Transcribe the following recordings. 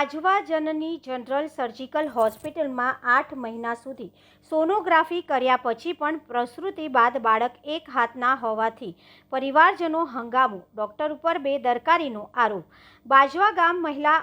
બાજવા જનની general surgical હોસ્પિટલમાં 8 મહિના સુધી સોનોગ્રાફી કર્યા પછી પણ પ્રસૂતિ બાદ બાળક એક હાથના હોવાથી પરિવારજનો હંગામો, ડોક્ટર ઉપર બેદરકારીનો આરોપ। બાજવા ગામ મહિલા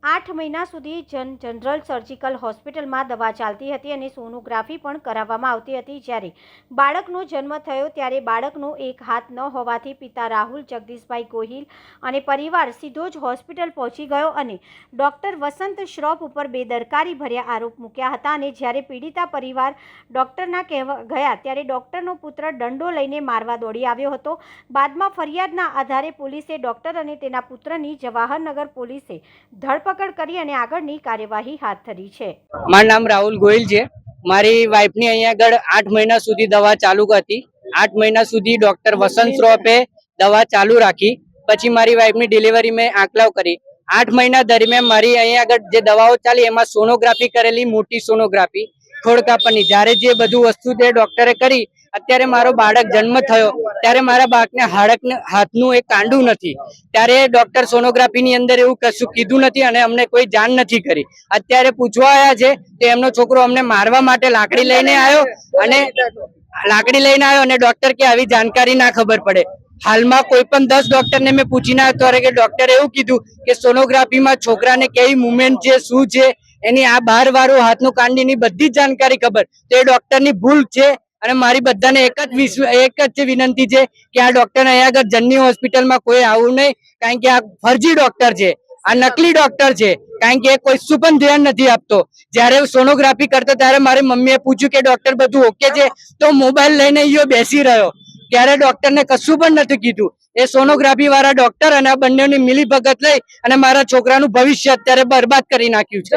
8 મહિના સુધી જનરલ સર્જિકલ હોસ્પિટલમાં દવા ચાલતી હતી અને સોનોગ્રાફી પણ કરાવવામાં આવતી હતી। જ્યારે બાળકનો જન્મ થયો ત્યારે બાળકનો એક હાથ ન હોવાથી પિતા રાહુલ જગદીશભાઈ ગોહિલ અને પરિવાર સીધો જ હોસ્પિટલ પહોંચી ગયો અને ડોક્ટર વસંત શ્રોફ ઉપર બેદરકારી ભર્યા આરોપ મૂક્યા હતા। અને જ્યારે પીડિતા પરિવાર ડોક્ટરના કહેવા ગયા ત્યારે ડોક્ટરનો પુત્ર દંડો લઈને મારવા દોડી આવ્યો હતો। બાદમાં ફરિયાદના આધારે પોલીસે ડોક્ટર અને તેના પુત્રની જવાહરનગર પોલીસે ધરપકડ કરી અને આગળની કાર્યવાહી હાથ ધરી છે। મારું નામ રાહુલ ગોહિલ છે। મારી વાઇફની અહીંયા આગળ 8 મહિના સુધી દવા ચાલુ હતી। 8 મહિના સુધી ડોક્ટર વસંત શ્રોફે દવા ચાલુ રાખી। પછી મારી વાઇફની ડિલિવરી મેં આંકલાવ કરી। 8 મહિના દરમિયાન મારી અહીંયા આગળ જે દવાઓ ચાલી એમાં સોનોગ્રાફી કરેલી, મોટી સોનોગ્રાફી ખોડકાપણની, જ્યારે જે બધું વસ્તુ તે ડોક્ટરે કરી। અત્યારે મારો બાળક જન્મ થયો ત્યારે મારા બાળકને હાથનું એક કાંડું નથી, ત્યારે ડોક્ટર સોનોગ્રાફીની અંદર એવું કશું કીધું નથી અને અમને કોઈ જાણ નથી કરી। અત્યારે પૂછવા આવ્યા છે તો એમનો છોકરો અમને મારવા માટે લાકડી લઈને આવ્યો અને ડોક્ટર કે આવી જાણકારી ના ખબર પડે। હાલમાં કોઈ પણ 10 ડોક્ટરને મેં પૂછીને આવ્યો કે ડોક્ટરે એવું કીધું કે સોનોગ્રાફીમાં છોકરાને કેવી મુવમેન્ટ છે, શું છે, એની આ બહાર વાળું હાથનું કાંડીની બધી જ જાણકારી ખબર, તો એ ડોક્ટરની ભૂલ છે। અને મારી બધાને એક જ વિનંતી છે કે આ ડોક્ટર અહીંયા આગળ જનની હોસ્પિટલમાં કોઈ આવું નહીં, કારણ કે આ ફરજી ડોક્ટર છે, આ નકલી ડોક્ટર છે, કારણ કે કોઈ શું પણ ધ્યાન નથી આપતો। જયારે સોનોગ્રાફી કરતો ત્યારે મારી મમ્મીએ પૂછ્યું કે ડોક્ટર બધું ઓકે છે, તો મોબાઈલ લઈને ઈયો બેસી રહ્યો, ત્યારે ડોક્ટરને કશું પણ નથી કીધું। એ સોનોગ્રાફી વાળા ડોક્ટર અને આ બંનેની મિલીભગત લઈ અને મારા છોકરાનું ભવિષ્ય અત્યારે બરબાદ કરી નાખ્યું છે।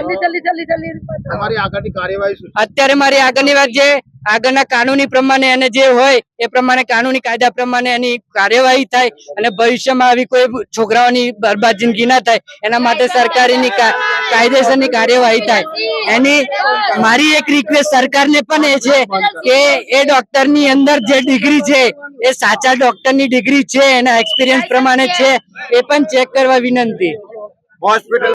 અત્યારે મારી આગળની વાત જે આગળના કાનૂની પ્રમાણે અને જે હોય એ પ્રમાણે કાનૂની કાયદા પ્રમાણે એની કાર્યવાહી થાય અને ભવિષ્યમાં આવી કોઈ છોકરાઓની બરબાદ જિંદગી ના થાય એના માટે સરકારની કાયદેસરની કાર્યવાહી થાય। એની મારી એક રિક્વેસ્ટ સરકારને પણ એ છે કે એ ડોક્ટરની અંદર જે ડિગ્રી છે એ સાચા ડોક્ટરની ડિગ્રી છે, એના એક્સપિરિયન્સ પ્રમાણે છે, એ પણ ચેક કરવા વિનંતી। હોસ્પિટલ